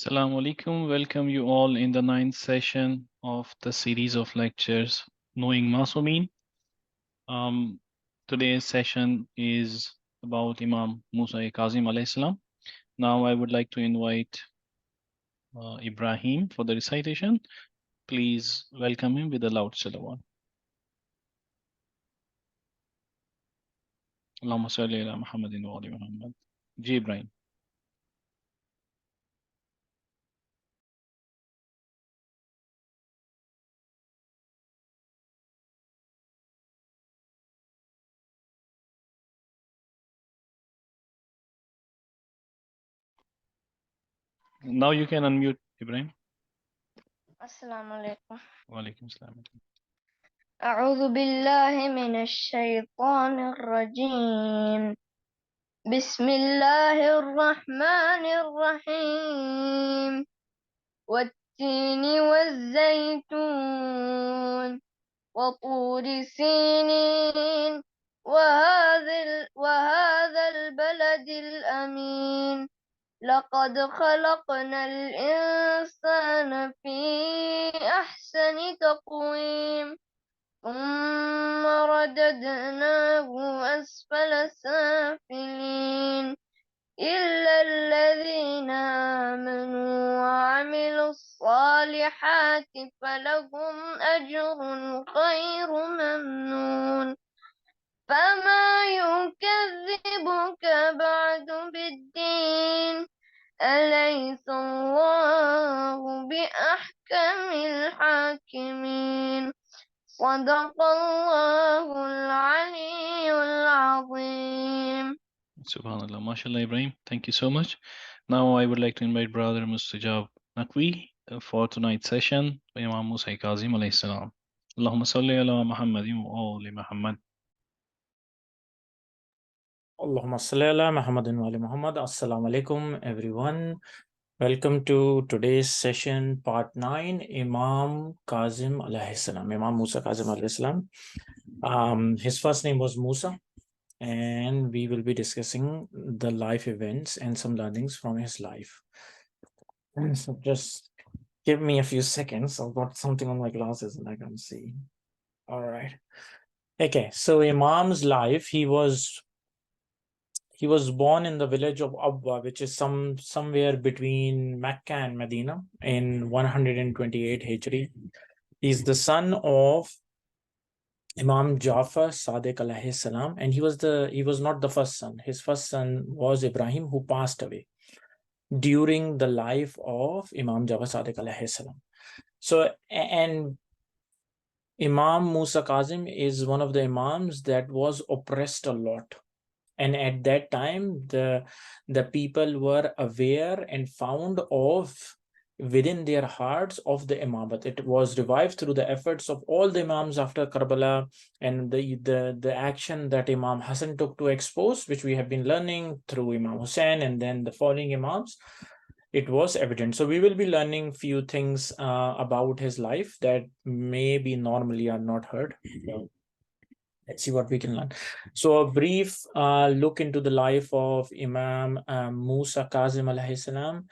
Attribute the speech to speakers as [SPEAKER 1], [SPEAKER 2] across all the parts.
[SPEAKER 1] Assalamu alaikum. Welcome you all in the ninth session of the series of lectures Knowing Masumeen. Today's session is about Imam Musa Kazim alayhi salam. Now I would like to invite Ibrahim for the recitation. Please welcome him with a loud salawat. Allahumma salli ala Muhammadin wa ali Muhammad. Ji Ibrahim. Now you can unmute Ibrahim.
[SPEAKER 2] Assalamu alaikum.
[SPEAKER 1] Wa alaikum salam.
[SPEAKER 2] أعوذ بالله من الشيطان الرجيم. بسم الله الرحمن الرحيم. والتين والزيتون وطور سينين وهذا البلد الأمين. لقد خلقنا الإنسان في أحسن تقويم ثم رددناه أسفل سافلين إلا الذين آمنوا وعملوا الصالحات فلهم أجر غير ممنون. فما يكذبك بعد بالدين أليس الله بأحكم الحاكمين. صدق الله العلي العظيم.
[SPEAKER 1] Subhanallah, mashallah Ibrahim. Thank you so much. Now I would like to invite Brother Mustajab Naqvi for tonight's session. Imam Musa Kazim alayhi salam. Allahumma salli ala Muhammadin wa ali Muhammad.
[SPEAKER 3] Allahumma salli ala Muhammadin wa ali Muhammad. Assalamu alaikum everyone. Welcome to today's session, part 9, Imam Kazim alayhi salam, Imam Musa Kazim alayhi salam. His first name was Musa, and we will be discussing the life events and some learnings from his life. So just give me a few seconds. I've got something on my glasses and I can't see. All right. Okay, so Imam's life, he was born in the village of Abwa, which is somewhere between Mecca and Medina in 128 Hijri. He's the son of Imam Jafar Sadiq alayhi salam, and he was not the first son. His first son was Ibrahim, who passed away during the life of Imam Jafar Sadiq alayhi salam. So, and Imam Musa Kazim is one of the Imams that was oppressed a lot. And at that time, the people were aware and found of within their hearts of the Imamat. It was revived through the efforts of all the Imams after Karbala and the action that Imam Hassan took to expose, which we have been learning through Imam Hussein and then the following Imams. It was evident. So we will be learning few things about his life that maybe normally are not heard. Let's see what we can learn. So a brief look into the life of Imam Musa Kazim alayhi salam.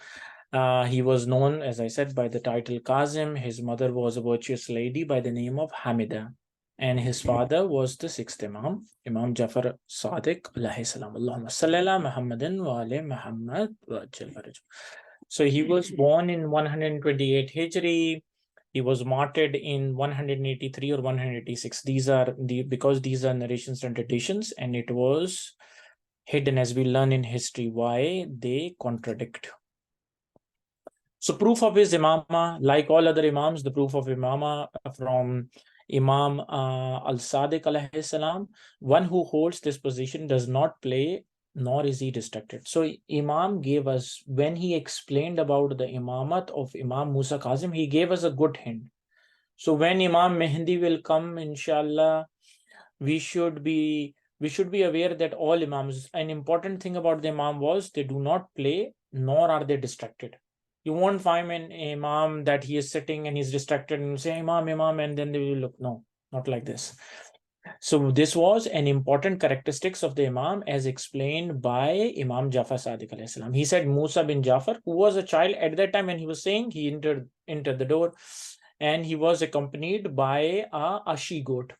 [SPEAKER 3] He was known, as I said, by the title Kazim. His mother was a virtuous lady by the name of Hamida. And his father was the sixth Imam, Imam Jafar Sadiq alayhi salam. Allahumma salli ala Muhammadin wa ali Muhammad wa ajal faraj. So he was born in 128 Hijri. He was martyred in 183 or 186. Because these are narrations and traditions, and it was hidden, as we learn in history, why they contradict. So proof of his imama, like all other imams, the proof of imama from Imam Al-Sadiq alayhi salam, one who holds this position does not play, nor is he distracted. So Imam gave us, when he explained about the imamat of Imam Musa Kazim, he gave us a good hint. So when Imam Mehdi will come, inshallah, we should be aware that all Imams, an important thing about the Imam was they do not play, nor are they distracted. You won't find an Imam that he is sitting and he's distracted and say, Imam, and then they will look. No, not like this. So this was an important characteristics of the Imam as explained by Imam Jafar Sadiq alayhi salam. He said Musa bin Jafar, who was a child at that time when he was saying, he entered the door and he was accompanied by a she-goat,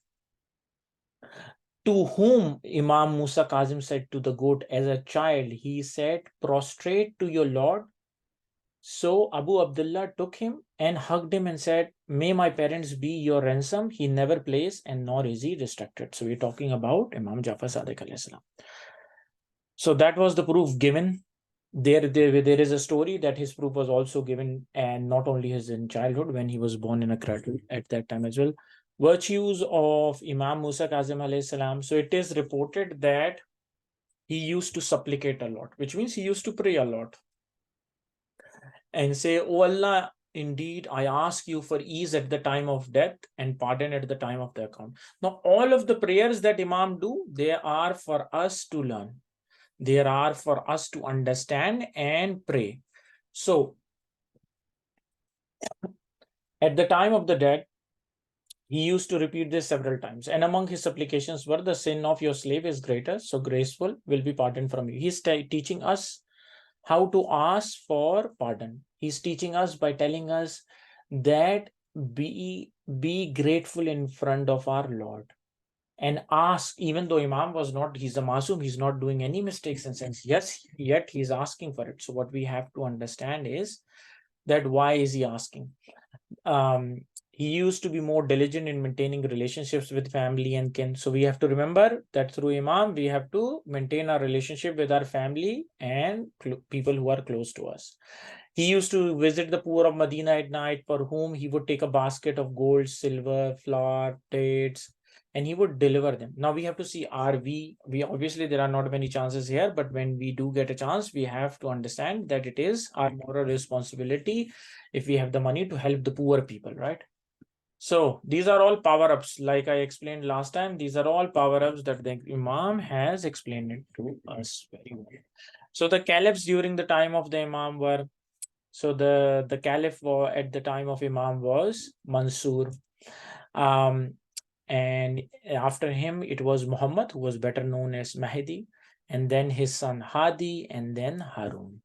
[SPEAKER 3] to whom Imam Musa Kazim said to the goat as a child, he said, prostrate to your Lord. So Abu Abdullah took him and hugged him and said, may my parents be your ransom. He never plays and nor is he distracted. So we're talking about Imam Jafar Sadiq alayhi salam. So that was the proof given. There is a story that his proof was also given, and not only his in childhood, when he was born in a cradle at that time as well. Virtues of Imam Musa Kazim alayhi salam. So it is reported that he used to supplicate a lot, which means he used to pray a lot and say, oh Allah, indeed, I ask you for ease at the time of death and pardon at the time of the account. Now, all of the prayers that Imam do, they are for us to learn. They are for us to understand and pray. So, at the time of the death, he used to repeat this several times. And among his supplications were, the sin of your slave is greater, so graceful will be pardoned from you. He's teaching us how to ask for pardon. He's teaching us by telling us that be grateful in front of our Lord and ask, even though Imam was not, he's a Masum, he's not doing any mistakes in sense. Yes, yet he's asking for it. So what we have to understand is that why is he asking? He used to be more diligent in maintaining relationships with family and kin. So we have to remember that through Imam, we have to maintain our relationship with our family and people who are close to us. He used to visit the poor of Medina at night, for whom he would take a basket of gold, silver, flour, dates, and he would deliver them. Now we have to see, are we obviously there are not many chances here, but when we do get a chance, we have to understand that it is our moral responsibility, if we have the money, to help the poor people, right? So these are all power-ups. Like I explained last time, these are all power-ups that the Imam has explained it to us very well. So the caliphs during the time of the Imam were, so the caliph at the time of Imam was Mansur. And after him, it was Muhammad, who was better known as Mahdi, and then his son Hadi, and then Harun.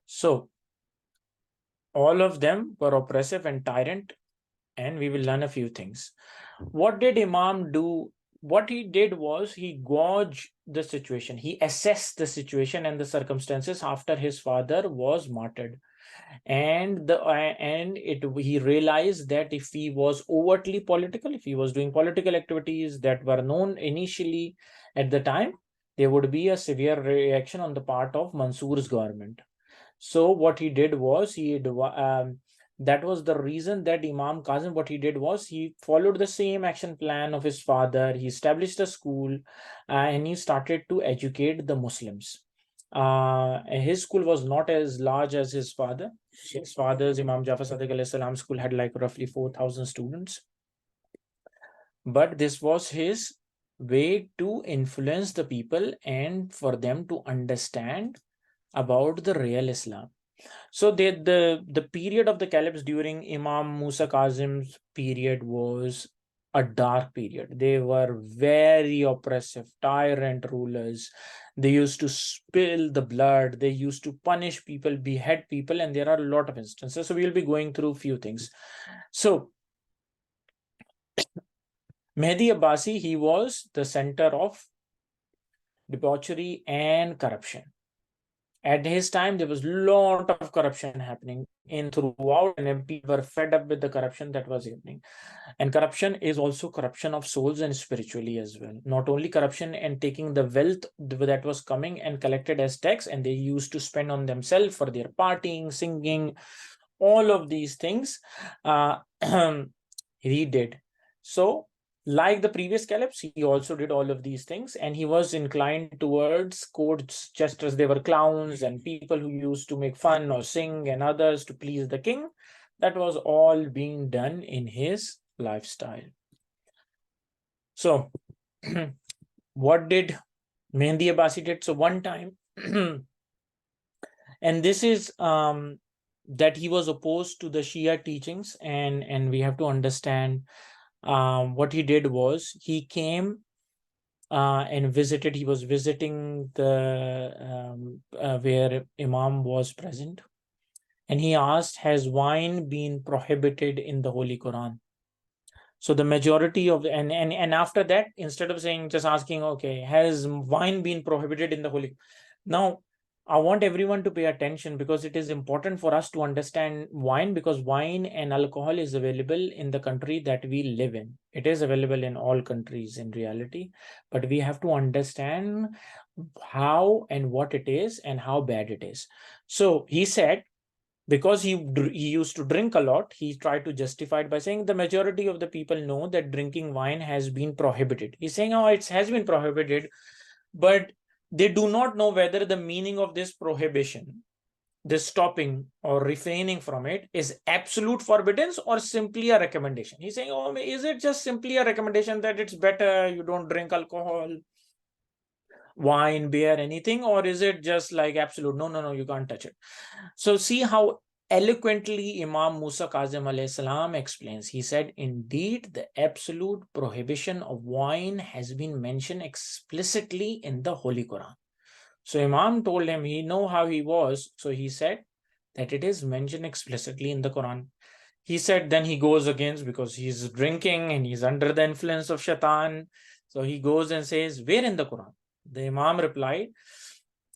[SPEAKER 3] So all of them were oppressive and tyrant, and we will learn a few things. What did Imam do? What he did was he gauged the situation. He assessed the situation and the circumstances after his father was martyred. And he realized that if he was overtly political, if he was doing political activities that were known initially at the time, there would be a severe reaction on the part of Mansur's government. So what he did was that was the reason that Imam Kazim, what he did was he followed the same action plan of his father. He established a school and he started to educate the Muslims. His school was not as large as his father. His father's Imam Jafar Sadiq alayhi salam school had like roughly 4,000 students. But this was his way to influence the people and for them to understand about the real Islam. So the period of the caliphs during Imam Musa Kazim's period was a dark period. They were very oppressive, tyrant rulers. They used to spill the blood. They used to punish people, behead people, and there are a lot of instances. So we'll be going through a few things. So Mehdi Abbasi, he was the center of debauchery and corruption. At his time, there was a lot of corruption happening throughout, and people were fed up with the corruption that was happening. And corruption is also corruption of souls and spiritually as well. Not only corruption and taking the wealth that was coming and collected as tax, and they used to spend on themselves for their partying, singing, all of these things he did. So like the previous caliphs, he also did all of these things, and he was inclined towards courts just as they were clowns and people who used to make fun or sing and others to please the king. That was all being done in his lifestyle. So what did Mehdi Abbasi did? So one time, and this is that he was opposed to the Shia teachings, and we have to understand what he did was he came and visited. He was visiting the where Imam was present, and he asked, "Has wine been prohibited in the Holy Quran?" So the majority of and after that, instead of saying, just asking, okay, has wine been prohibited in the Holy? Now, I want everyone to pay attention because it is important for us to understand wine, because wine and alcohol is available in the country that we live in. It is available in all countries in reality, but we have to understand how and what it is and how bad it is. So he said, because he used to drink a lot, he tried to justify it by saying the majority of the people know that drinking wine has been prohibited. He's saying, oh, it has been prohibited, but they do not know whether the meaning of this prohibition, this stopping or refraining from it, is absolute forbiddance or simply a recommendation. He's saying, oh, is it just simply a recommendation that it's better you don't drink alcohol, wine, beer, anything, or is it just like absolute, no, you can't touch it? So see how eloquently Imam Musa Kazim alayhi salam explains. He said, indeed, the absolute prohibition of wine has been mentioned explicitly in the Holy Quran. So Imam told him, he know how he was, so he said that it is mentioned explicitly in the Quran. He said, then he goes against, because he's drinking and he's under the influence of shaitan, so he goes and says, where in the Quran? The Imam replied,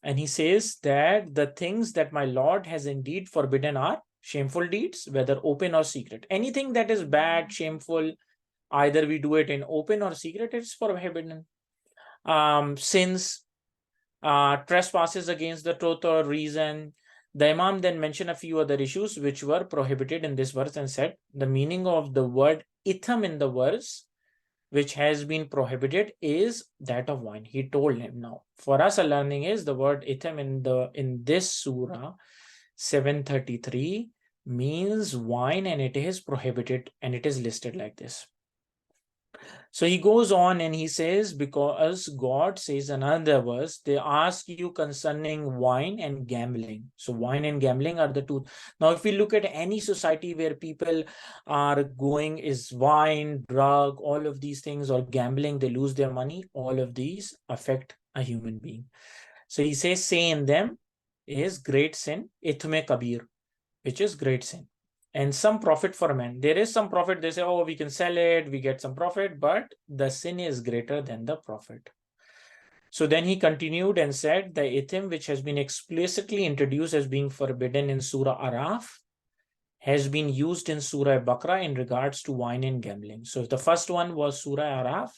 [SPEAKER 3] and he says that the things that my Lord has indeed forbidden are shameful deeds, whether open or secret. Anything that is bad, shameful, either we do it in open or secret, it's forbidden. Sins, trespasses against the truth or reason. The Imam then mentioned a few other issues which were prohibited in this verse and said the meaning of the word itham in the verse, which has been prohibited, is that of wine. He told him. Now, for us, a learning is the word itham in this surah 733 means wine, and it is prohibited, and it is listed like this. So he goes on and he says, because God says another verse, they ask you concerning wine and gambling. So wine and gambling are the two. Now, if we look at any society where people are going, is wine, drug, all of these things, or gambling, they lose their money, all of these affect a human being. So he says, say in them is great sin, ithme kabir, which is great sin, and some profit for men. There is some profit. They say, oh, we can sell it, we get some profit, but the sin is greater than the profit. So then he continued and said, the ithim which has been explicitly introduced as being forbidden in Surah Araf has been used in Surah Baqarah in regards to wine and gambling. So the first one was Surah Araf,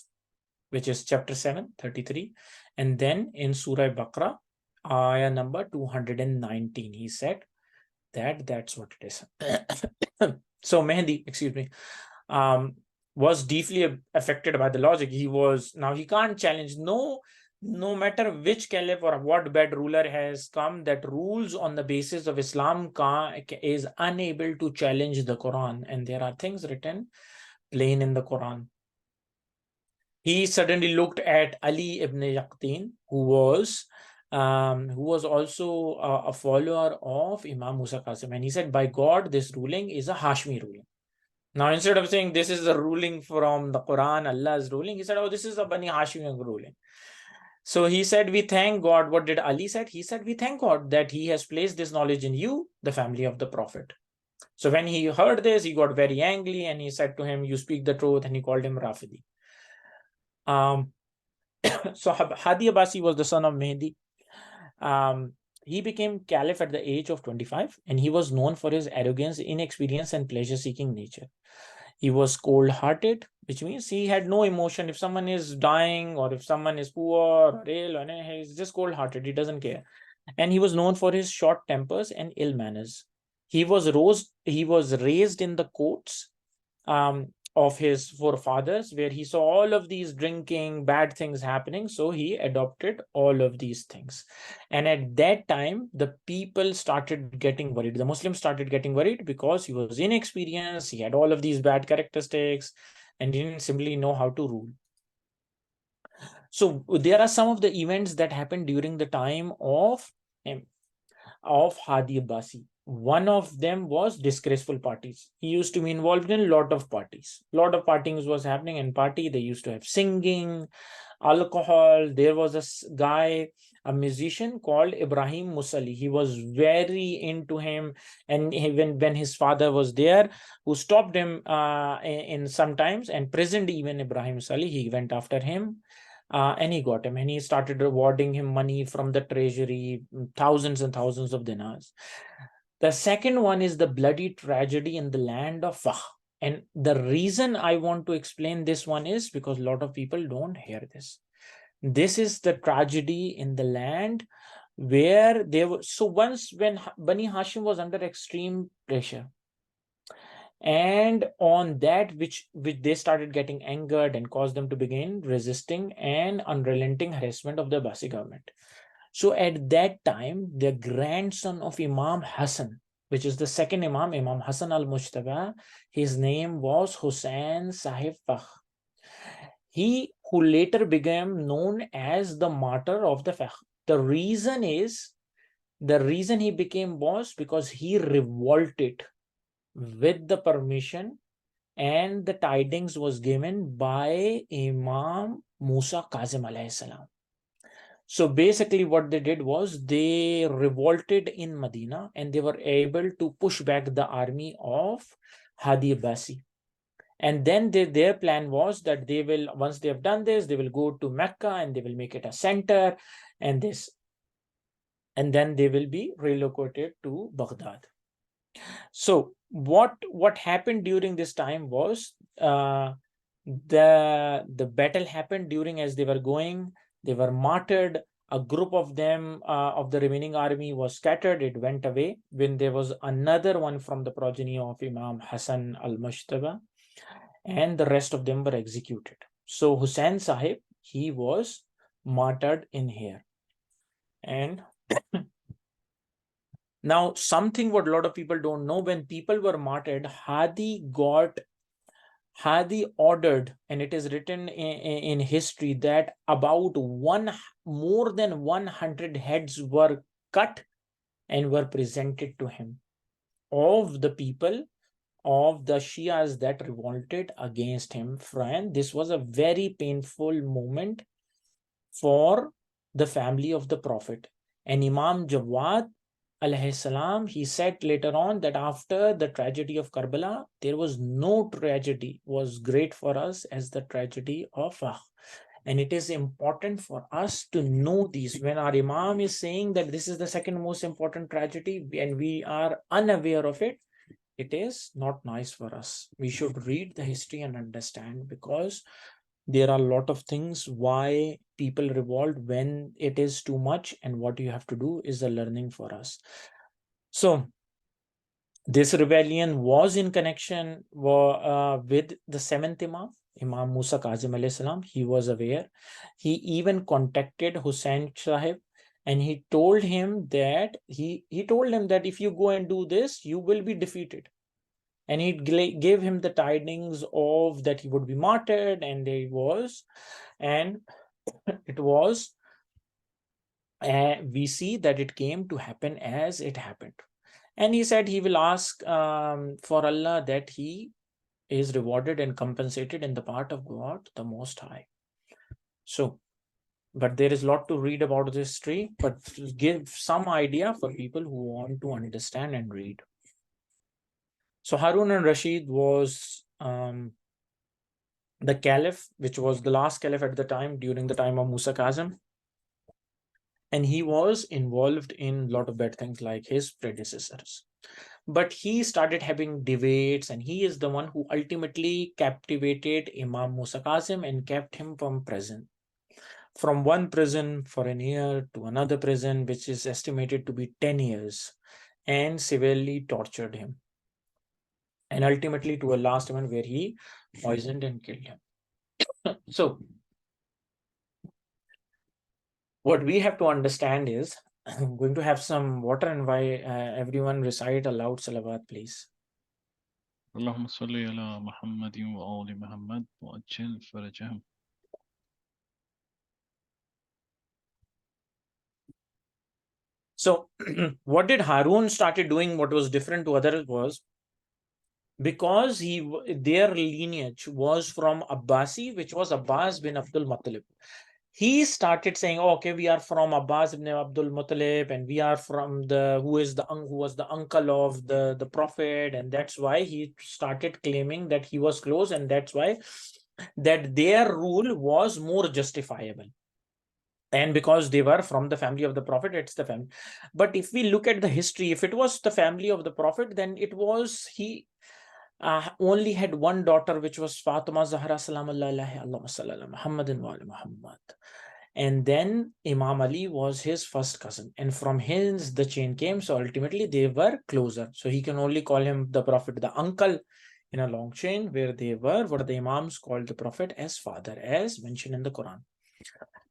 [SPEAKER 3] which is chapter 7, 33. And then in Surah Baqarah, ayah number 219, he said, that's what it is. So Mehdi, excuse me, was deeply affected by the logic. Now he can't challenge, no matter which caliph or what bad ruler has come that rules on the basis of Islam is unable to challenge the Quran, and there are things written plain in the Quran. He suddenly looked at Ali ibn Yaqtin, who was also a follower of Imam Musa Qasim, and he said, by God, this ruling is a Hashmi ruling. Now, instead of saying this is a ruling from the Quran, Allah's ruling, he said, oh, this is a Bani Hashmi ruling. So he said, we thank God. What did Ali said? He said, we thank God that he has placed this knowledge in you, the family of the Prophet. So when he heard this, he got very angry and he said to him, you speak the truth, and he called him Rafidi. So Hadi Abbasi was the son of Mehdi. He became caliph at the age of 25, and he was known for his arrogance, inexperience, and pleasure-seeking nature. He was cold-hearted, which means he had no emotion. If someone is dying or if someone is poor or ill, he's just cold-hearted. He doesn't care. And he was known for his short tempers and ill manners. He was raised in the courts of his forefathers, where he saw all of these drinking, bad things happening. So he adopted all of these things. And at that time, the people started getting worried. The Muslims started getting worried because he was inexperienced. He had all of these bad characteristics and didn't simply know how to rule. So there are some of the events that happened during the time of Hadi Abbasi. One of them was disgraceful parties. He used to be involved in a lot of parties. A lot of partings was happening in party. They used to have singing, alcohol. There was a guy, a musician called Ibrahim Musali. He was very into him, and when his father was there, who stopped him in sometimes and prisoned even Ibrahim Musali. He went after him. And he got him, and he started rewarding him money from the treasury, thousands and thousands of dinars. The second one is the bloody tragedy in the land of Fakh. And the reason I want to explain this one is because a lot of people don't hear this. This is the tragedy in the land where they were. So once when Bani Hashim was under extreme pressure, and on that which they started getting angered and caused them to begin resisting and unrelenting harassment of the Abbasi government. So at that time, the grandson of Imam Hassan, which is the second Imam, Imam Hassan al-Mujtaba, his name was Hussain Sahib Fakh. He who later became known as the martyr of the Fakh. The reason he became was because he revolted with the permission and the tidings was given by Imam Musa Kazim alayhi salam. So basically what they did was they revolted in Medina and they were able to push back the army of Hadi Abbasi. And then their plan was that they will, once they have done this, they will go to Mecca and they will make it a center and this. And then they will be relocated to Baghdad. So what happened during this time was the battle happened during as they were going. They were martyred. A group of them of the remaining army was scattered. It went away. When there was another one from the progeny of Imam Hassan al-Mushtaba, and the rest of them were executed. So Hussain Sahib, he was martyred in here. And now something what a lot of people don't know, when people were martyred, Hadi ordered, and it is written in history that about more than 100 heads were cut and were presented to him of the people of the Shias that revolted against him. Friend, this was a very painful moment for the family of the Prophet. And Imam Jawad alayhi salam, he said later on that after the tragedy of Karbala, there was no tragedy was great for us as the tragedy of Fakh. And it is important for us to know these. When our Imam is saying that this is the second most important tragedy and we are unaware of it, it is not nice for us. We should read the history and understand, because there are a lot of things why people revolt when it is too much, and what you have to do is a learning for us. So this rebellion was in connection with the seventh Imam, Imam Musa Kazim alayhi salam. He was aware. He even contacted Hussain Sahib, and he told him that he told him that if you go and do this, you will be defeated. And he gave him the tidings of that he would be martyred, and it was we see that it came to happen as it happened. And he said he will ask for Allah that he is rewarded and compensated in the part of God the Most High. So, but there is a lot to read about this history, but to give some idea for people who want to understand and read. So Harun al-Rashid was the caliph, which was the last caliph at the time, during the time of Musa Kazim. And he was involved in a lot of bad things like his predecessors. But he started having debates, and he is the one who ultimately captivated Imam Musa Kazim and kept him from prison. From one prison for a year to another prison, which is estimated to be 10 years, and severely tortured him. And ultimately to a last event where he poisoned and killed him. So what we have to understand is, I'm going to have some water, and why everyone recite aloud salawat, please.
[SPEAKER 1] اللهم صل على محمد وآل محمد وأجل فرجهم.
[SPEAKER 3] So what did Harun started doing? What was different to others was, because their lineage was from Abbasi, which was Abbas bin Abdul Muttalib. He started saying, oh, okay, we are from Abbas ibn Abdul Muttalib, and we are from who was the uncle of the Prophet, and that's why he started claiming that he was close, and that's why that their rule was more justifiable. And because they were from the family of the Prophet, it's the family. But if we look at the history, if it was the family of the Prophet, then it was he only had one daughter, which was Fatima Zahra Salamullahi Allahumma Muhammadin wa Muhammad. And then Imam Ali was his first cousin, and from his the chain came. So ultimately they were closer. So he can only call him the Prophet the uncle in a long chain, where they were what the Imams called the Prophet as father, as mentioned in the Quran.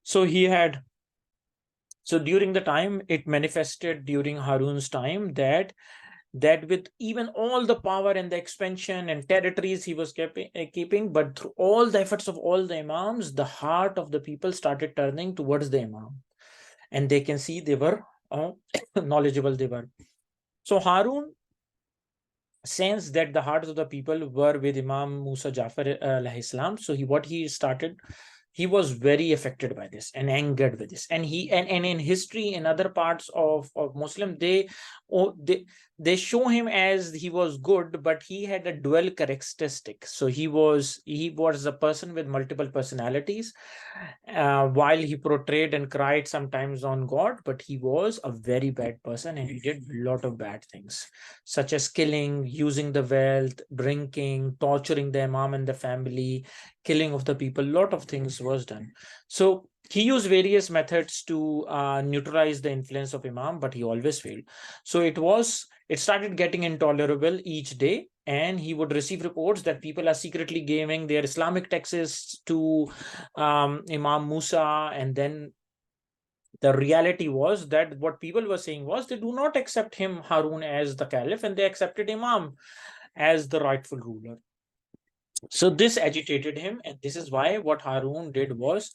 [SPEAKER 3] So he had, so during the time it manifested during Harun's time that with even all the power and the expansion and territories he was keeping, but through all the efforts of all the Imams, the heart of the people started turning towards the Imam, and they can see they were knowledgeable they were. So Harun sensed that the hearts of the people were with Imam Musa Jafar alayhi salam. So what he started, he was very affected by this and angered with this. And in history, in other parts of Muslim, they show him as he was good, but he had a dual characteristic. So he was a person with multiple personalities. While he portrayed and cried sometimes on God, but he was a very bad person, and he did a lot of bad things, such as killing, using the wealth, drinking, torturing the Imam and the family, killing of the people. A lot of things was done. So he used various methods to neutralize the influence of Imam, but he always failed. So it started getting intolerable each day, and he would receive reports that people are secretly giving their Islamic texts to Imam Musa. And then the reality was that what people were saying was they do not accept him, Harun, as the caliph, and they accepted Imam as the rightful ruler. So this agitated him, and this is why what Harun did was,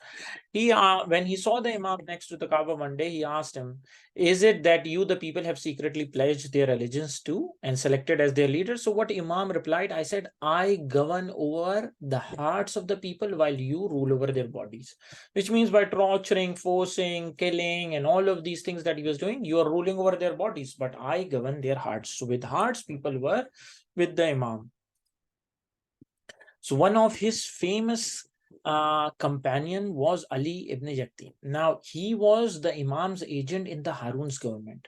[SPEAKER 3] he when he saw the Imam next to the Kaaba one day, he asked him, is it that you, the people, have secretly pledged their allegiance to and selected as their leader? So what Imam replied, I said, I govern over the hearts of the people while you rule over their bodies. Which means by torturing, forcing, killing, and all of these things that he was doing, you are ruling over their bodies, but I govern their hearts. So with hearts, people were with the Imam. So one of his famous companion was Ali ibn Yaqtin. Now, he was the Imam's agent in the Harun's government.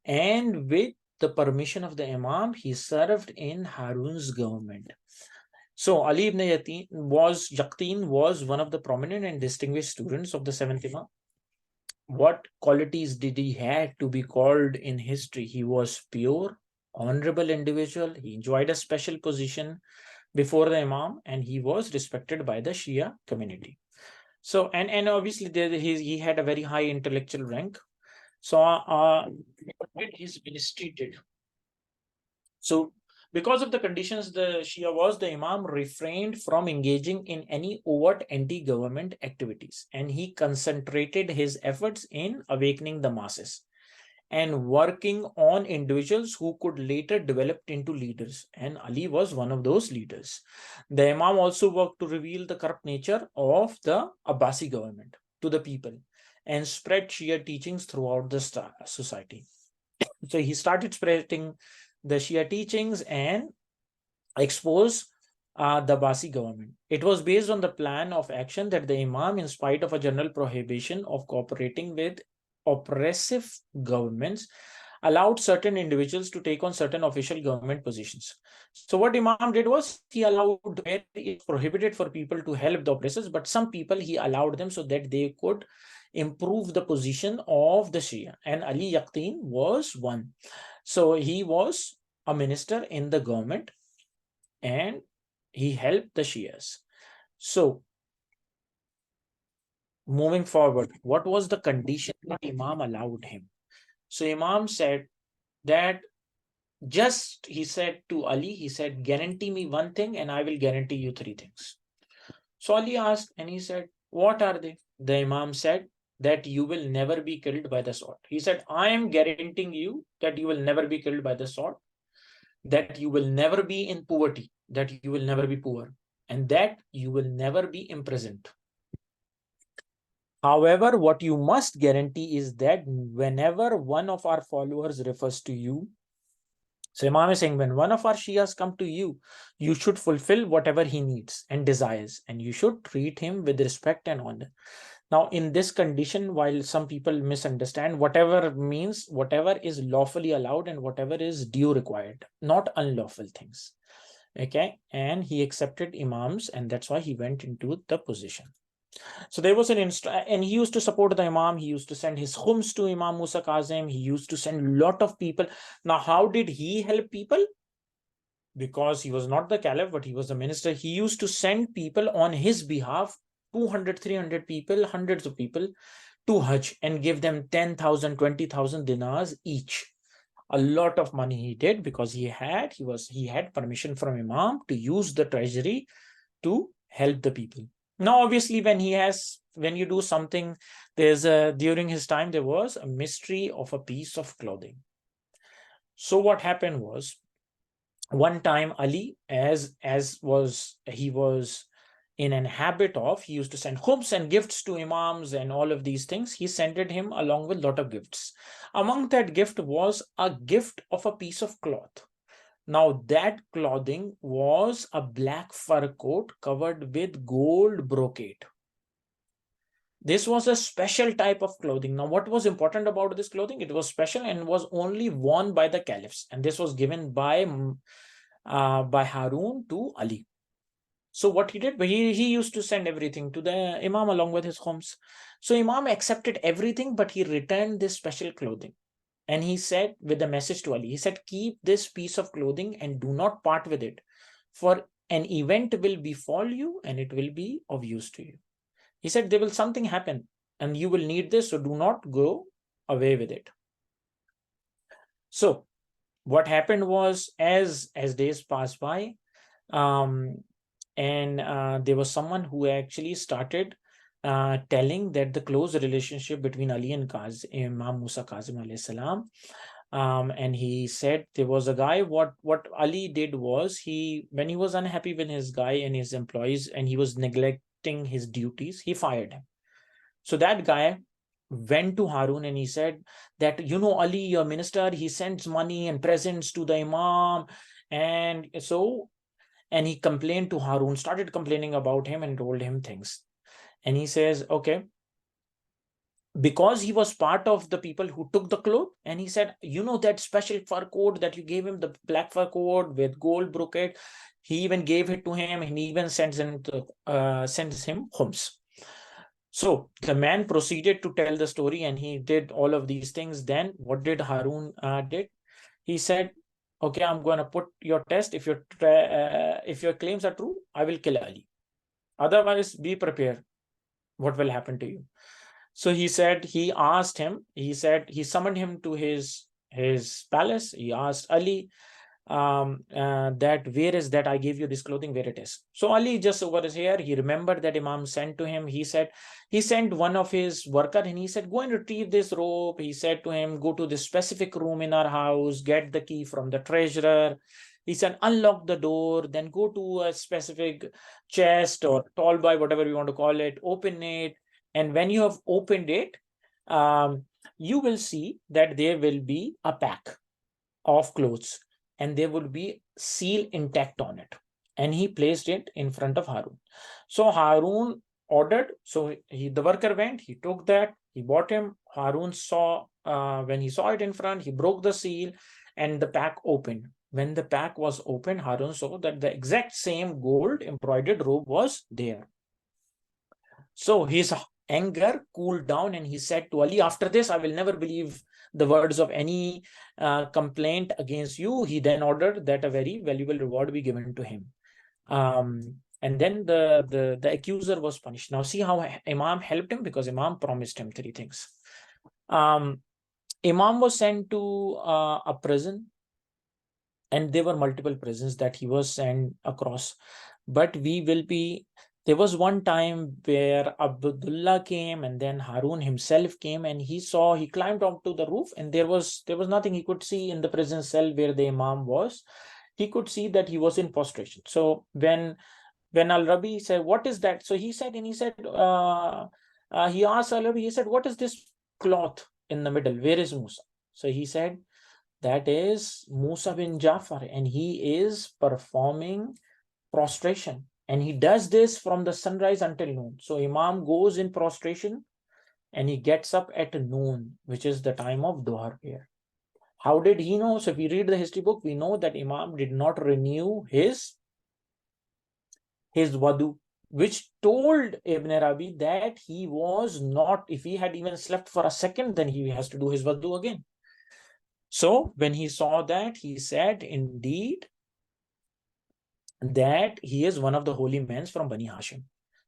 [SPEAKER 3] And with the permission of the Imam, he served in Harun's government. So Ali ibn Yaqtin was one of the prominent and distinguished students of the seventh Imam. What qualities did he have to be called in history? He was pure, honorable individual. He enjoyed a special position before the Imam, and he was respected by the Shia community. So, and obviously he had a very high intellectual rank. So what did his ministry did? So because of the conditions the Shia was, the Imam refrained from engaging in any overt anti-government activities, and he concentrated his efforts in awakening the masses and working on individuals who could later develop into leaders. And Ali was one of those leaders. The Imam also worked to reveal the corrupt nature of the Abbasi government to the people and spread Shia teachings throughout the society. So he started spreading the Shia teachings and expose the Abbasi government. It was based on the plan of action that the Imam, in spite of a general prohibition of cooperating with oppressive governments, allowed certain individuals to take on certain official government positions. So what Imam did was he allowed, where it's prohibited for people to help the oppressors, but some people he allowed them so that they could improve the position of the Shia. And Ali Yaqtin was one. So he was a minister in the government and he helped the Shias. So moving forward, what was the condition that Imam allowed him? So Imam said that he said to Ali, he said, guarantee me one thing and I will guarantee you three things. So Ali asked and he said, what are they? The Imam said, that you will never be killed by the sword. He said, I am guaranteeing you that you will never be killed by the sword, that you will never be in poverty, that you will never be poor, and that you will never be imprisoned. However, what you must guarantee is that whenever one of our followers refers to you, so Imam is saying, when one of our Shias come to you, you should fulfill whatever he needs and desires, and you should treat him with respect and honor. Now, in this condition, while some people misunderstand, whatever means whatever is lawfully allowed and whatever is due required, not unlawful things. Okay, and he accepted Imams, and that's why he went into the position. So there was an and he used to support the Imam. He used to send his khums to Imam Musa Kazim. He used to send a lot of people. Now, how did he help people? Because he was not the caliph, but he was the minister. He used to send people on his behalf, 200, 300 people, hundreds of people, to Hajj and give them 10,000, 20,000 dinars each. A lot of money he did, because he had permission from Imam to use the treasury to help the people. Now, obviously, when you do something, during his time, there was a mystery of a piece of clothing. So what happened was, one time Ali, he was in an habit of, he used to send khubs and gifts to Imams and all of these things. He sent him along with a lot of gifts. Among that gift was a gift of a piece of cloth. Now, that clothing was a black fur coat covered with gold brocade. This was a special type of clothing. Now, what was important about this clothing? It was special and was only worn by the caliphs. And this was given by Harun to Ali. So what he did, he used to send everything to the Imam along with his khums. So Imam accepted everything, but he returned this special clothing. And he said, with a message to Ali, he said, keep this piece of clothing and do not part with it, for an event will befall you and it will be of use to you. He said, there will something happen and you will need this, so do not go away with it. So what happened was, as days passed by, there was someone who actually started telling that the close relationship between Ali and Imam Musa Kazim alayhi salam. And he said there was a guy, what Ali did was, when he was unhappy with his guy and his employees and he was neglecting his duties, he fired him. So that guy went to Harun and he said that, Ali, your minister, he sends money and presents to the Imam. And he complained to Harun, started complaining about him and told him things. And he says, okay, because he was part of the people who took the cloth, and he said, that special fur coat that you gave him, the black fur coat with gold brocade, he even gave it to him, and he even sends him khums. So the man proceeded to tell the story, and he did all of these things. Then what did Harun did? He said, okay, I'm going to put your test. If your claims are true, I will kill Ali. Otherwise, be prepared. What will happen to you? So he said, he summoned him to his palace. He asked Ali that, where is that I gave you this clothing, where it is? So Ali just over his here, he remembered that Imam sent to him. He said, he sent one of his worker and he said, go and retrieve this rope. He said to him, go to this specific room in our house, get the key from the treasurer. He said, unlock the door, then go to a specific chest or tall boy, whatever you want to call it, open it. And when you have opened it, you will see that there will be a pack of clothes and there would be seal intact on it. And he placed it in front of Harun. So Harun ordered, so the worker went, he took that, he bought him. Harun saw, when he saw it in front, he broke the seal and the pack opened. When the pack was opened, Harun saw that the exact same gold embroidered robe was there. So his anger cooled down and he said to Ali, after this, I will never believe the words of any complaint against you. He then ordered that a very valuable reward be given to him. And then the accuser was punished. Now see how Imam helped him, because Imam promised him 3 things. Imam was sent to a prison, and there were multiple prisons that he was sent across. But we will be There was one time where Abdullah came and then Harun himself came, and he climbed onto the roof, and there was nothing he could see in the prison cell where the Imam was. He could see that he was in prostration. So when Al-Rabi said, "What is that?" So he said, he asked Al-Rabi, he said, "What is this cloth in the middle? Where is Musa?" So he said, "That is Musa bin Jafar, and he is performing prostration. And he does this from the sunrise until noon." So Imam goes in prostration and he gets up at noon, which is the time of Dhuhr prayer. How did he know? So if we read the history book, we know that Imam did not renew his wadu, which told Ibn Arabi that he was not, if he had even slept for a second, then he has to do his wadu again. So when he saw that, he said, indeed, that he is one of the holy men from Bani Hashim.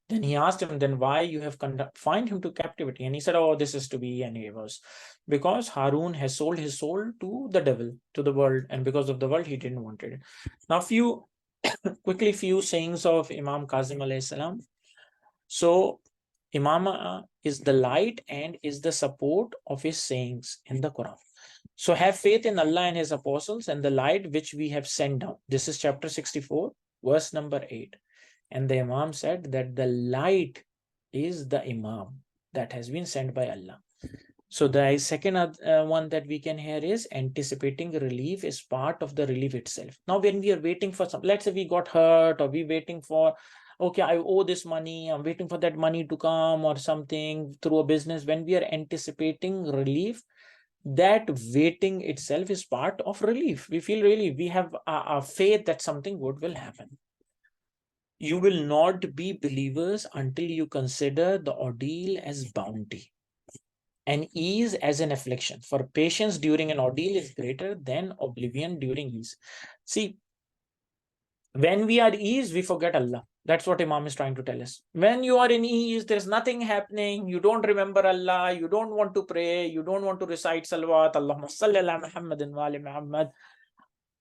[SPEAKER 3] Then he asked him, then why you have confined him to captivity? And he said, oh, this is to be, and he was, because Harun has sold his soul to the devil, to the world, and because of the world, he didn't want it. Now, few sayings of Imam Kazim alayhi salam. So, Imam is the light and is the support of his sayings in the Quran. So have faith in Allah and his apostles and the light which we have sent down. This is chapter 64, verse number 8. And the Imam said that the light is the Imam that has been sent by Allah. So the second one that we can hear is anticipating relief is part of the relief itself. Now, when we are waiting for some, let's say we got hurt, or we waiting for, okay, I owe this money, I'm waiting for that money to come or something through a business. When we are anticipating relief, that waiting itself is part of relief. We feel relief. We have a faith that something good will happen. You will not be believers until you consider the ordeal as bounty and ease as an affliction. For patience during an ordeal is greater than oblivion during ease. See, when we are ease, we forget Allah. That's what Imam is trying to tell us. When you are in ease, there's nothing happening. You don't remember Allah. You don't want to pray. You don't want to recite salawat. Allahumma salli ala Muhammadin wa ali Muhammad.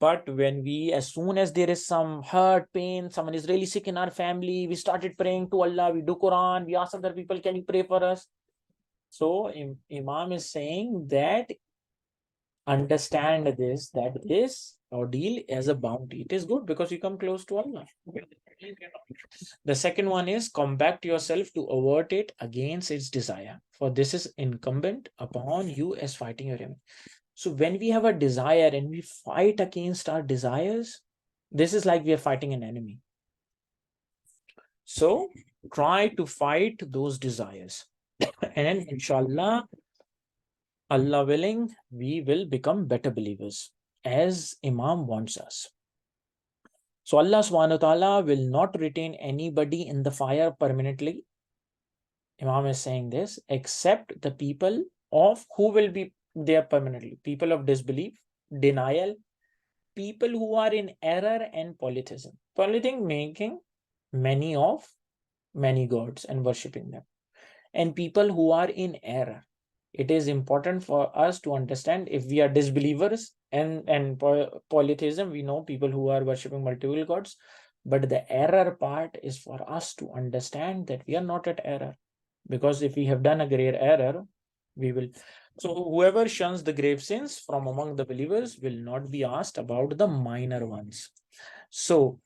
[SPEAKER 3] But when we, as soon as there is some hurt, pain, someone is really sick in our family, we started praying to Allah. We do Quran. We ask other people, can you pray for us? So Imam is saying that understand this, that this ordeal as a bounty. It is good because you come close to Allah. The second one is combat yourself to avert it against its desire. For this is incumbent upon you as fighting your enemy. So when we have a desire and we fight against our desires, this is like we are fighting an enemy. So try to fight those desires. And inshallah, Allah willing, we will become better believers as Imam wants us. So Allah subhanahu wa ta'ala will not retain anybody in the fire permanently. Imam is saying this, except the people of who will be there permanently. People of disbelief, denial, people who are in error and polytheism. Polytheism making many gods and worshipping them. And people who are in error. It is important for us to understand if we are disbelievers and polytheism, we know people who are worshipping multiple gods. But the error part is for us to understand that we are not at error. Because if we have done a great error, we will. So whoever shuns the grave sins from among the believers will not be asked about the minor ones. So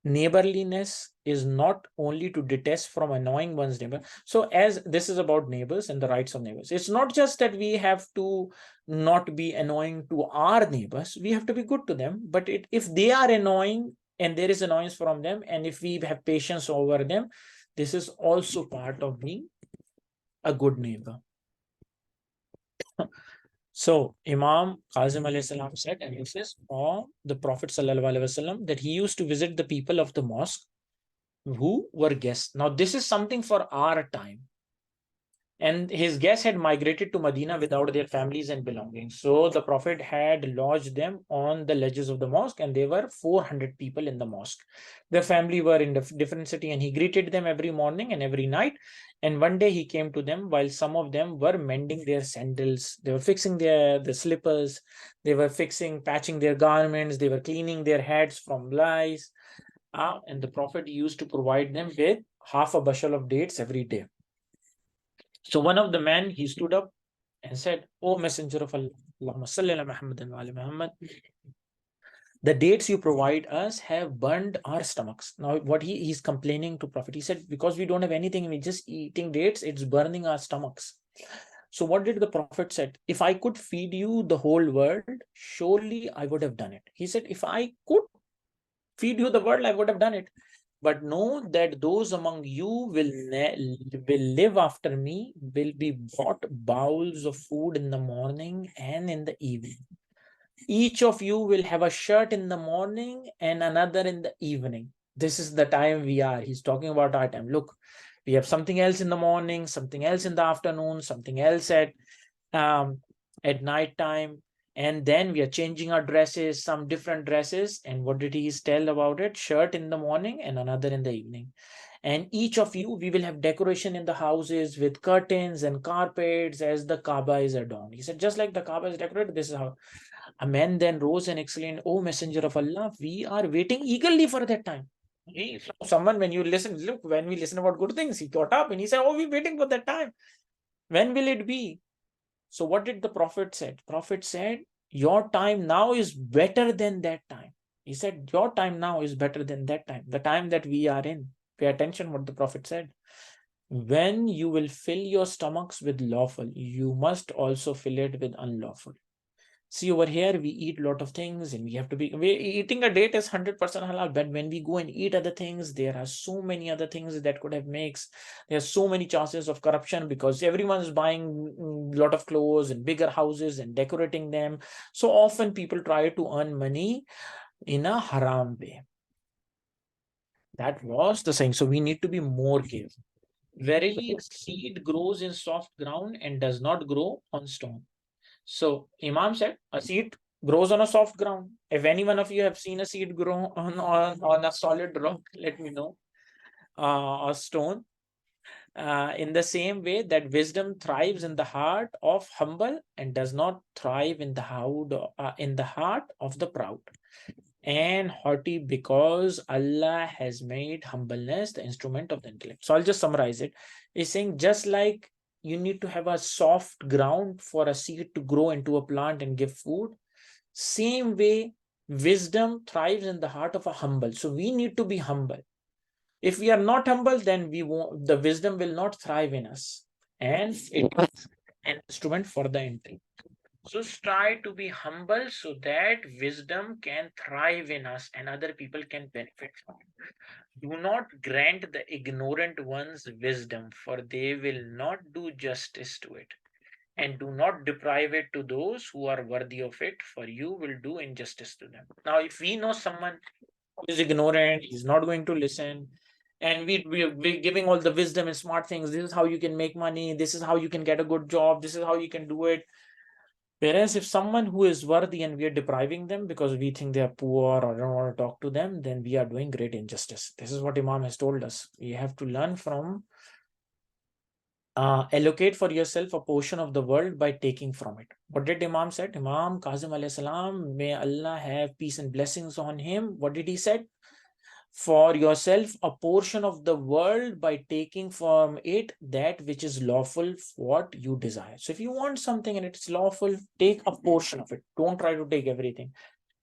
[SPEAKER 3] neighborliness is not only to detest from annoying one's neighbor. So as this is about neighbors and the rights of neighbors, it's not just that we have to not be annoying to our neighbors, we have to be good to them. But if they are annoying and there is annoyance from them, and if we have patience over them, this is also part of being a good neighbor. So Imam Kazim alayhi salam said, and this is from the Prophet sallallahu alaihi wasallam, that he used to visit the people of the mosque who were guests. Now this is something for our time. And his guests had migrated to Medina without their families and belongings. So the Prophet had lodged them on the ledges of the mosque, and there were 400 people in the mosque. Their family were in a different city, and he greeted them every morning and every night. And one day he came to them while some of them were mending their sandals. They were fixing the slippers. They were patching their garments. They were cleaning their heads from lice. And the Prophet used to provide them with half a bushel of dates every day. So one of the men, he stood up and said, "O Messenger of Allah, Allahumma salli ala Muhammadin wa ali Muhammad, the dates you provide us have burned our stomachs." Now, what he's complaining to Prophet, he said, because we don't have anything, we're just eating dates, it's burning our stomachs. So what did the Prophet said? If I could feed you the whole world, surely I would have done it. He said, if I could feed you the world, I would have done it. But know that those among you will live after me, will be bought bowls of food in the morning and in the evening. Each of you will have a shirt in the morning and another in the evening. This is the time we are. He's talking about our time. Look, we have something else in the morning, something else in the afternoon, something else at night time. And then we are changing our dresses, some different dresses. And what did he tell about it? Shirt in the morning and another in the evening. And each of you, we will have decoration in the houses with curtains and carpets as the Kaaba is adorned. He said, just like the Kaaba is decorated, this is how. A man then rose and exclaimed, "O Messenger of Allah, we are waiting eagerly for that time." Someone, when you listen, look, when we listen about good things, he got up and he said, "Oh, we're waiting for that time. When will it be?" So what did the Prophet said? Prophet said, your time now is better than that time. He said, your time now is better than that time, the time that we are in. Pay attention what the Prophet said. When you will fill your stomachs with lawful, you must also fill it with unlawful. See, over here, we eat a lot of things and we have to be, eating a date is 100% halal. But when we go and eat other things, there are so many other things that could have makes. There are so many chances of corruption because everyone's buying a lot of clothes and bigger houses and decorating them. So often people try to earn money in a haram way. That was the saying. So we need to be more careful. Verily, seed grows in soft ground and does not grow on stone. So Imam said, a seed grows on a soft ground. If any one of you have seen a seed grow on a solid rock, let me know. A stone. In the same way that wisdom thrives in the heart of humble and does not thrive in the heart of the proud and haughty, because Allah has made humbleness the instrument of the intellect. So I'll just summarize it. It's saying just like you need to have a soft ground for a seed to grow into a plant and give food, same way wisdom thrives in the heart of a humble. So we need to be humble. If we are not humble, then the wisdom will not thrive in us, and it is an instrument for the intellect. So try to be humble so that wisdom can thrive in us and other people can benefit from it. Do not grant the ignorant ones wisdom, for they will not do justice to it. And do not deprive it to those who are worthy of it, for you will do injustice to them. Now, if we know someone who is ignorant, he's not going to listen, and we're giving all the wisdom and smart things, this is how you can make money, this is how you can get a good job, this is how you can do it. Whereas if someone who is worthy and we are depriving them because we think they are poor or don't want to talk to them, then we are doing great injustice. This is what Imam has told us. We have to learn from allocate for yourself a portion of the world by taking from it. What did Imam said? Imam Kazim alayhi salam, may Allah have peace and blessings on him. What did he said? For yourself a portion of the world by taking from it that which is lawful, what you desire. So if you want something and it's lawful, take a portion of it. Don't try to take everything.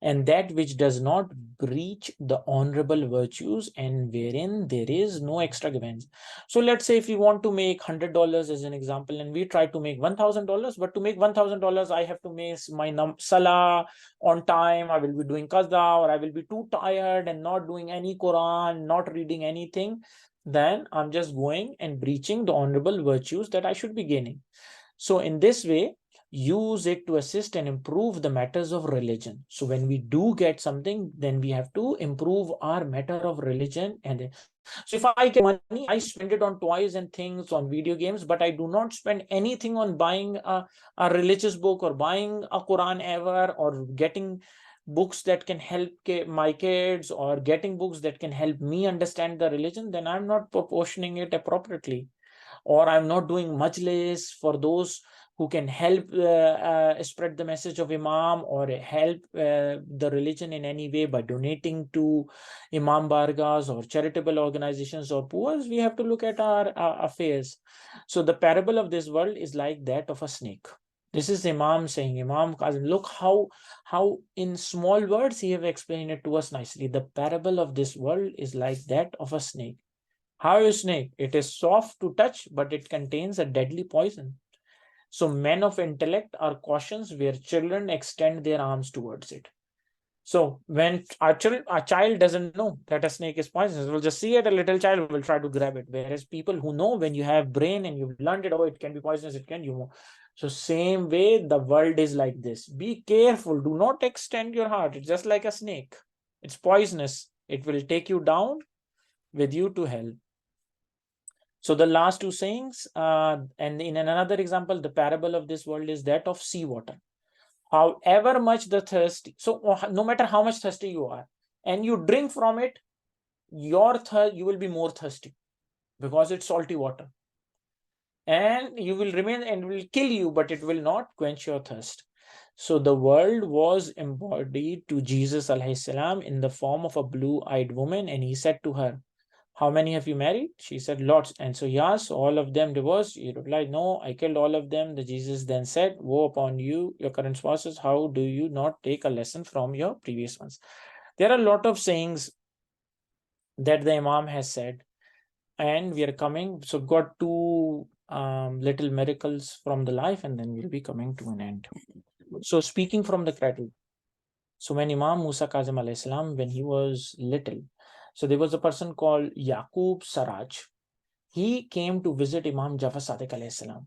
[SPEAKER 3] And that which does not breach the honorable virtues and wherein there is no extravagance. So let's say if we want to make $100 as an example, and we try to make $1,000, but to make $1,000, I have to make my salah on time, I will be doing qaza, or I will be too tired and not doing any Quran, not reading anything, then I'm just going and breaching the honorable virtues that I should be gaining. So in this way, use it to assist and improve the matters of religion. So when we do get something, then we have to improve our matter of religion. And so if I get money, I spend it on toys and things, on video games, but I do not spend anything on buying a religious book or buying a Quran ever, or getting books that can help my kids, or getting books that can help me understand the religion, then I'm not proportioning it appropriately. Or I'm not doing much less for those who can help spread the message of Imam or help the religion in any way by donating to Imam Bargas or charitable organizations or poor, we have to look at our affairs. So the parable of this world is like that of a snake. This is Imam saying, Imam Kazim, look how in small words he have explained it to us nicely. The parable of this world is like that of a snake. How is snake? It is soft to touch, but it contains a deadly poison. So men of intellect are cautions where children extend their arms towards it. So when a child doesn't know that a snake is poisonous, will just see it, a little child will try to grab it. Whereas people who know, when you have brain and you've learned it, oh, it can be poisonous, it can, you know. So same way, the world is like this. Be careful. Do not extend your heart. It's just like a snake. It's poisonous. It will take you down with you to hell. So the last two sayings, and in another example, the parable of this world is that of seawater. However much the thirsty, so no matter how much thirsty you are, and you drink from it, you will be more thirsty because it's salty water. And you will remain and will kill you, but it will not quench your thirst. So the world was embodied to Jesus alayhi salam in the form of a blue-eyed woman, and he said to her, how many have you married? She said, lots. And so, yes, all of them divorced. He replied, no, I killed all of them. The Jesus then said, woe upon you, your current spouses. How do you not take a lesson from your previous ones? There are a lot of sayings that the Imam has said, and we are coming. So, got two little miracles from the life, and then we'll be coming to an end. So, speaking from the cradle. So, when Imam Musa Kazim alayhi salam, when he was little, so there was a person called Yaqub Saraj. He came to visit Imam Jafar Sadiq alayhi salam,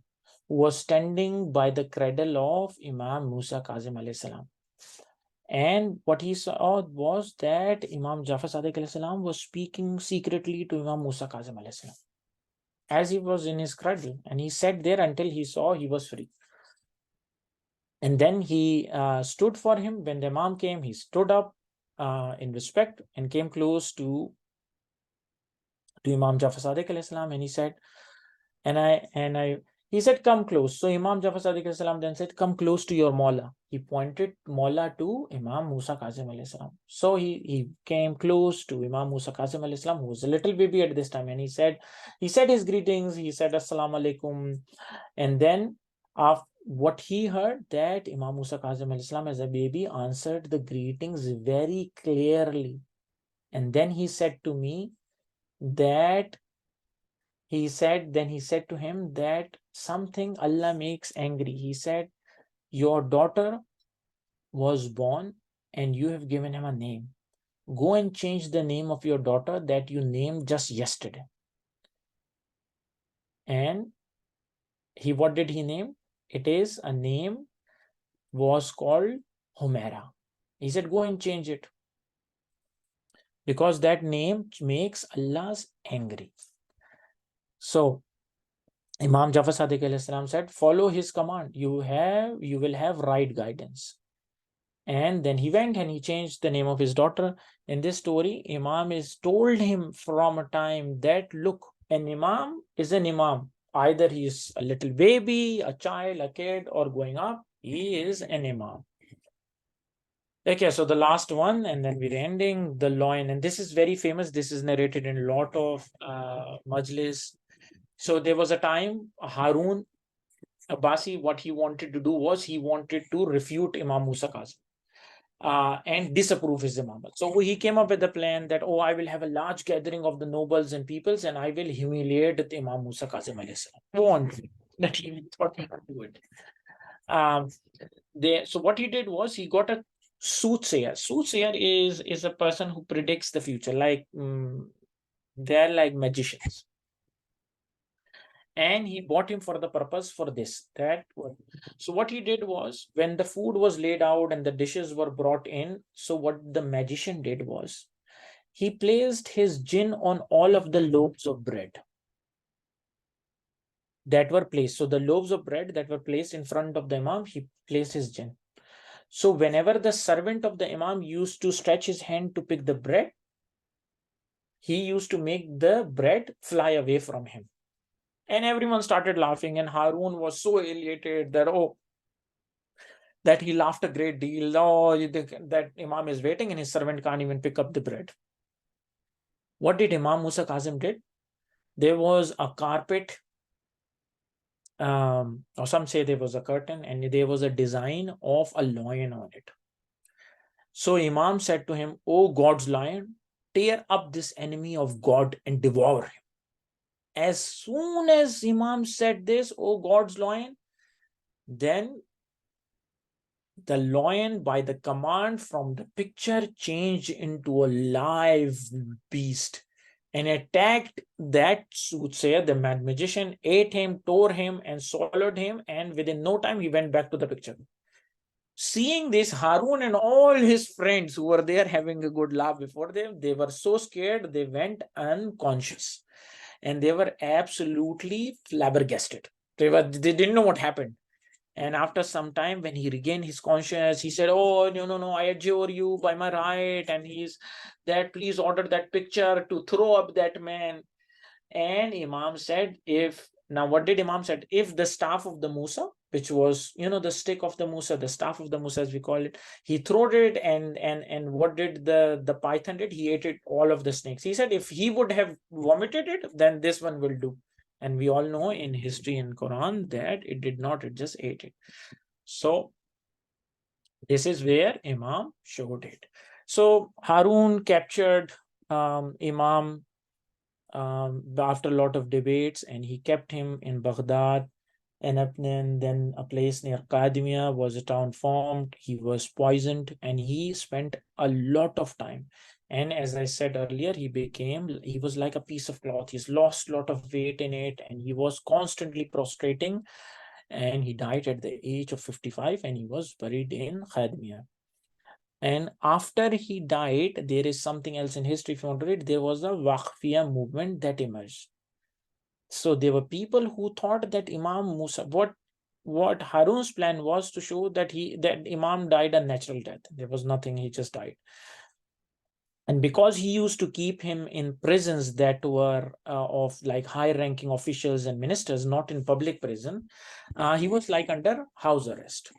[SPEAKER 3] who was standing by the cradle of Imam Musa Kazim alayhi salam. And what he saw was that Imam Jafar Sadiq alayhi salam was speaking secretly to Imam Musa Kazim alayhi salam as he was in his cradle. And he sat there until he saw he was free. And then he stood for him. When the Imam came, he stood up in respect and came close to Imam Jafar Sadiq alayhi salam, and he said, he said, come close. So Imam Jafar Sadiq alayhi salam then said, come close to your Mawla. He pointed Mawla to Imam Musa Kazim alayhi salam. So he came close to Imam Musa Kazim alayhi salam, who was a little baby at this time, and he said his greetings. He said, Assalamu alaikum. And then what he heard, that Imam Musa Kazim alayhi salam as a baby answered the greetings very clearly. And then he said to me that he said to him that something Allah makes angry. He said, your daughter was born and you have given him a name. Go and change the name of your daughter that you named just yesterday. And what did he name? It is a name was called Humaira. He said, go and change it, because that name makes Allah's angry. So Imam Jafar Sadiq alayhi salam said, follow his command. You will have right guidance. And then he went and he changed the name of his daughter. In this story, Imam is told him from a time that, look, an Imam is an Imam. Either he is a little baby, a child, a kid, or going up, he is an Imam. Okay, so the last one, and then we're ending the loin. And this is very famous. This is narrated in a lot of majlis. So there was a time, Harun Abbasi, what he wanted to do was he wanted to refute Imam Musa Kazim and disapprove his imamate. So he came up with a plan that, oh, I will have a large gathering of the nobles and peoples and I will humiliate Imam Musa Kazim alayhi salam. Won't that he even thought he could do it. So what he did was he got a soothsayer. Soothsayer is a person who predicts the future, like they're like magicians. And he bought him for the purpose for this. So what he did was, when the food was laid out and the dishes were brought in, so what the magician did was, he placed his jinn on all of the loaves of bread that were placed. So the loaves of bread that were placed in front of the Imam, he placed his jinn. So whenever the servant of the Imam used to stretch his hand to pick the bread, he used to make the bread fly away from him. And everyone started laughing, and Harun was so elated that he laughed a great deal. Oh, that Imam is waiting and his servant can't even pick up the bread. What did Imam Musa Kazim did? There was a carpet, or some say there was a curtain, and there was a design of a lion on it. So Imam said to him, "O God's lion, tear up this enemy of God and devour him." As soon as Imam said this, "O God's lion," then the lion, by the command from the picture, changed into a live beast and attacked that soothsayer. The mad magician ate him, tore him, and swallowed him, and within no time he went back to the picture. Seeing this, Harun and all his friends who were there having a good laugh before them, they were so scared they went unconscious, and they were absolutely flabbergasted. They didn't know what happened. And after some time, when he regained his conscience, he said, "Oh, no, I adjure you by my right." And he's that, "Please order that picture to throw up that man." And Imam said, what did Imam said? If the staff of the Musa, which was, the stick of the Musa, the staff of the Musa, as we call it, he threw it, and what did the python did? He ate it, all of the snakes. He said, if he would have vomited it, then this one will do. And we all know in history and Quran that it did not, it just ate it. So this is where Imam showed it. So Harun captured Imam after a lot of debates, and he kept him in Baghdad. And then a place near Qadimia was a town formed. He was poisoned, and he spent a lot of time. And as I said earlier, he was like a piece of cloth. He's lost a lot of weight in it, and he was constantly prostrating. And he died at the age of 55, and he was buried in Qadimia. And after he died, there is something else in history, if you want to read. There was a Waqfiyah movement that emerged. So there were people who thought that Imam Musa, what Harun's plan was to show that Imam died a natural death. There was nothing, he just died. And because he used to keep him in prisons that were of like high-ranking officials and ministers, not in public prison, he was like under house arrest.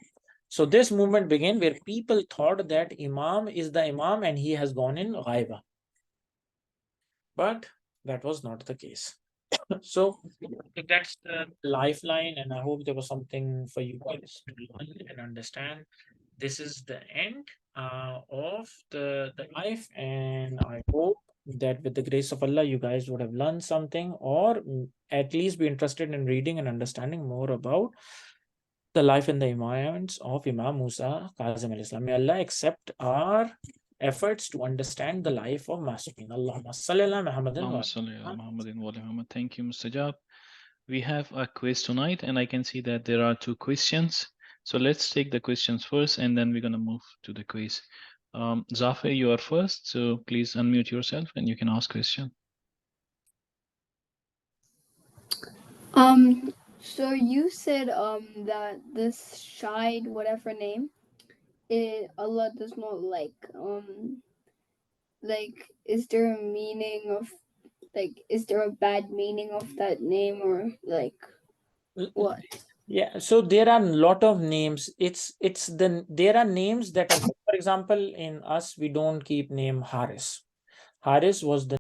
[SPEAKER 3] So this movement began where people thought that Imam is the Imam and he has gone in ghaiba. But that was not the case. So that's the lifeline, and I hope there was something for you guys to learn and understand. This is the end of the life, and I hope that with the grace of Allah, you guys would have learned something, or at least be interested in reading and understanding more about the life and the environments of Imam Musa Kazim al-Islam. May Allah accept our efforts to understand the life of Masumeen. Allahumma salli ala Muhammadin wa
[SPEAKER 1] Muhammad. Thank you, Mr. Jab. We have a quiz tonight, and I can see that there are 2 questions. So let's take the questions first, and then we're going to move to the quiz. Zafir, you are first, so please unmute yourself and you can ask question.
[SPEAKER 4] So you said that this Shahid, whatever name, Allah does not like. Is there a meaning of, is there a bad meaning of that name, or what?
[SPEAKER 3] Yeah, so there are a lot of names. There are names that are, for example, in us, we don't keep name Haris. Haris was the